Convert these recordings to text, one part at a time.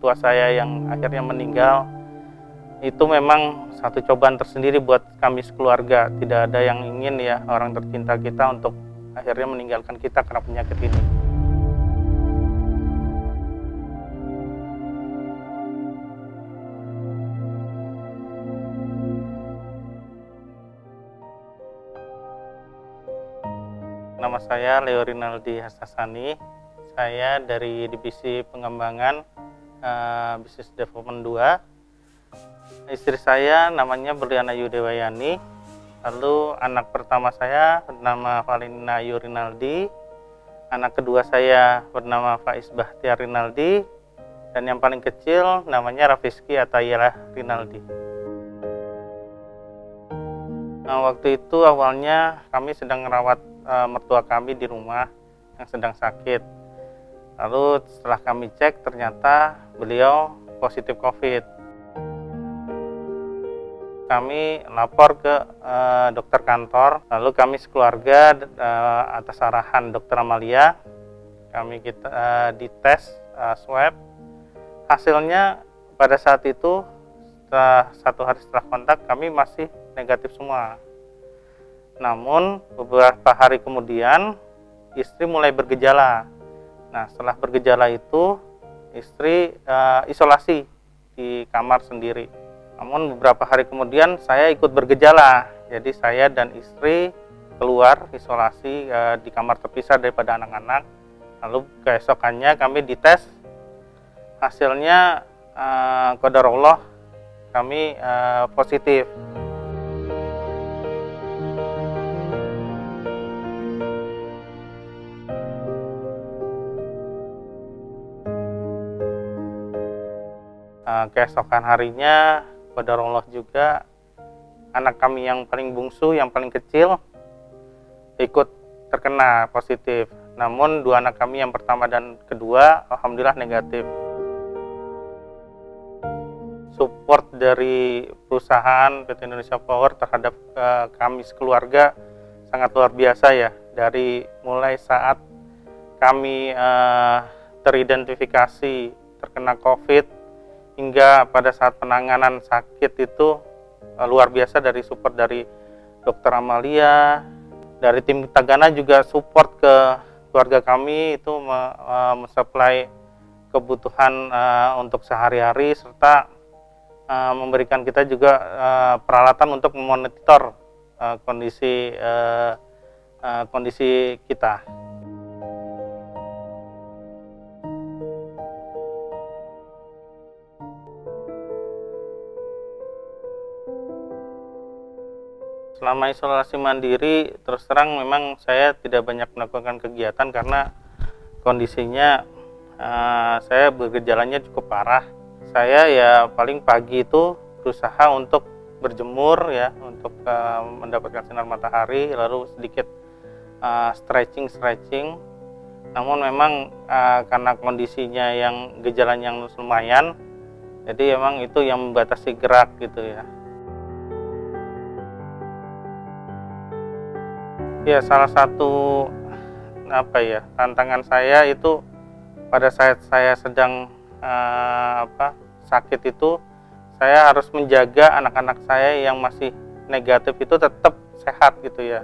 tua saya yang akhirnya meninggal, itu memang satu cobaan tersendiri buat kami sekeluarga. Tidak ada yang ingin ya orang tercinta kita untuk akhirnya meninggalkan kita karena penyakit ini. Nama saya Leo Rinaldi Hastasani. Saya dari Divisi Pengembangan Business Development 2. Istri saya namanya Berliana Yudewayani. Lalu anak pertama saya bernama Valina Yurinaldi. Anak kedua saya bernama Faiz Bahtiar Rinaldi. Dan yang paling kecil namanya Rafiski Atayela Rinaldi. Nah, waktu itu awalnya kami sedang merawat mertua kami di rumah yang sedang sakit. Lalu setelah kami cek ternyata beliau positif COVID. Kami lapor ke dokter kantor, lalu kami sekeluarga atas arahan Dokter Amalia, kami dites swab. Hasilnya pada saat itu setelah 1 hari setelah kontak kami masih negatif semua. Namun beberapa hari kemudian istri mulai bergejala. Nah, setelah bergejala itu istri isolasi di kamar sendiri. Namun beberapa hari kemudian saya ikut bergejala. Jadi saya dan istri keluar isolasi di kamar terpisah daripada anak-anak. Lalu keesokannya kami dites. Hasilnya qadarullah kami positif. Keesokan harinya qadarullah juga anak kami yang paling bungsu, yang paling kecil ikut terkena positif. Namun 2 anak kami yang pertama dan kedua alhamdulillah negatif. Support dari perusahaan PT Indonesia Power terhadap kami sekeluarga sangat luar biasa ya. Dari mulai saat kami teridentifikasi terkena COVID hingga pada saat penanganan sakit itu luar biasa dari support dari Dokter Amalia, dari tim Tagana juga support ke keluarga kami itu mensuplai kebutuhan untuk sehari-hari serta memberikan kita juga peralatan untuk memonitor kondisi kita. Selama isolasi mandiri, terus terang memang saya tidak banyak melakukan kegiatan karena kondisinya saya bergejalanya cukup parah. Saya ya paling pagi itu berusaha untuk berjemur ya, untuk mendapatkan sinar matahari, lalu sedikit stretching. Namun memang karena kondisinya yang gejalanya yang lumayan, jadi memang itu yang membatasi gerak gitu ya. Ya, salah satu tantangan saya itu pada saat saya sedang sakit itu, saya harus menjaga anak-anak saya yang masih negatif itu tetap sehat gitu ya.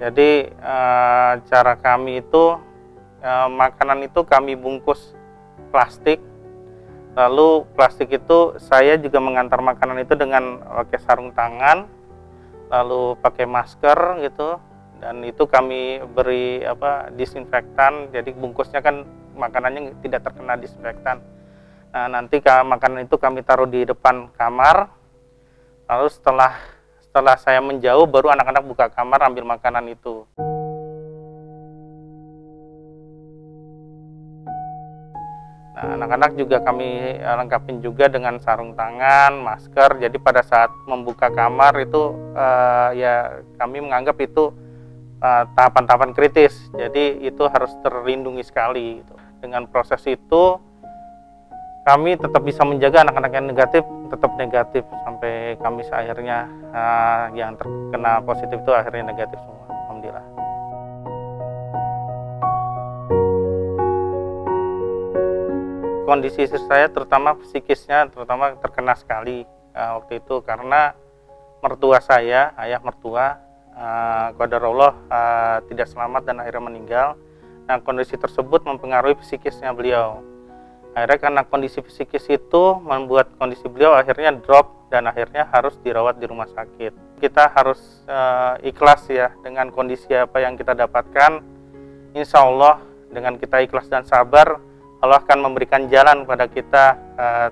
Jadi cara kami itu makanan itu kami bungkus plastik, lalu plastik itu saya juga mengantar makanan itu dengan pakai sarung tangan, lalu pakai masker gitu, dan itu kami beri disinfektan. Jadi bungkusnya kan makanannya tidak terkena disinfektan. Nah, nanti makanan itu kami taruh di depan kamar, lalu setelah saya menjauh baru anak-anak buka kamar ambil makanan itu. Nah, anak-anak juga kami lengkapin juga dengan sarung tangan, masker. Jadi pada saat membuka kamar itu ya kami menganggap itu tahapan-tahapan kritis. Jadi itu harus terlindungi sekali gitu. Dengan proses itu kami tetap bisa menjaga anak-anak yang negatif tetap negatif sampai kami akhirnya yang terkena positif itu akhirnya negatif semua. Alhamdulillah. Kondisi istri saya terutama psikisnya terkena sekali waktu itu karena mertua saya, ayah mertua, qadarullah tidak selamat dan akhirnya meninggal. Nah, kondisi tersebut mempengaruhi psikisnya beliau. Akhirnya karena kondisi psikis itu membuat kondisi beliau akhirnya drop dan akhirnya harus dirawat di rumah sakit. Kita harus ikhlas ya dengan kondisi apa yang kita dapatkan. Insya Allah dengan kita ikhlas dan sabar, Allah akan memberikan jalan kepada kita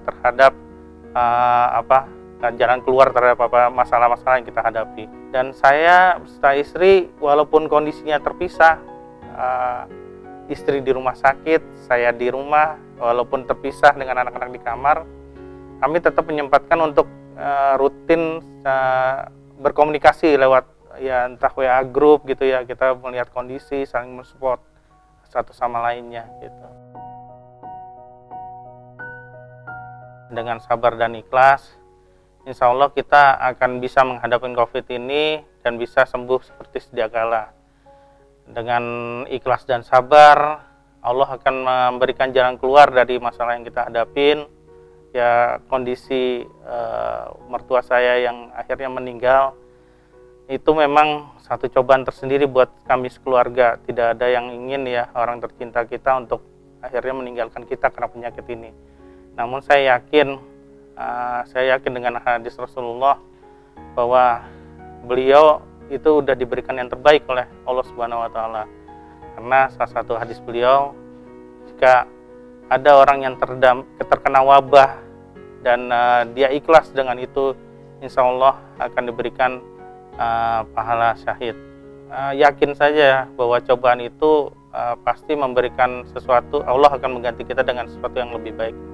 terhadap jalan keluar terhadap masalah-masalah yang kita hadapi. Dan saya beserta istri walaupun kondisinya terpisah, istri di rumah sakit, saya di rumah, walaupun terpisah dengan anak-anak di kamar, kami tetap menyempatkan untuk rutin berkomunikasi lewat ya entah WA grup gitu ya, kita melihat kondisi, saling mensupport satu sama lainnya gitu. Dengan sabar dan ikhlas, insya Allah kita akan bisa menghadapi COVID ini dan bisa sembuh seperti sedia kala. Dengan ikhlas dan sabar, Allah akan memberikan jalan keluar dari masalah yang kita hadapin. Ya, kondisi mertua saya yang akhirnya meninggal itu memang satu cobaan tersendiri buat kami sekeluarga. Tidak ada yang ingin ya orang tercinta kita untuk akhirnya meninggalkan kita karena penyakit ini. Namun saya yakin dengan hadis Rasulullah bahwa beliau itu sudah diberikan yang terbaik oleh Allah Subhanahu wa Ta'ala. Karena salah satu hadis beliau, jika ada orang yang terkena wabah dan dia ikhlas dengan itu, insya Allah akan diberikan pahala syahid. Yakin saja bahwa cobaan itu pasti memberikan sesuatu, Allah akan mengganti kita dengan sesuatu yang lebih baik.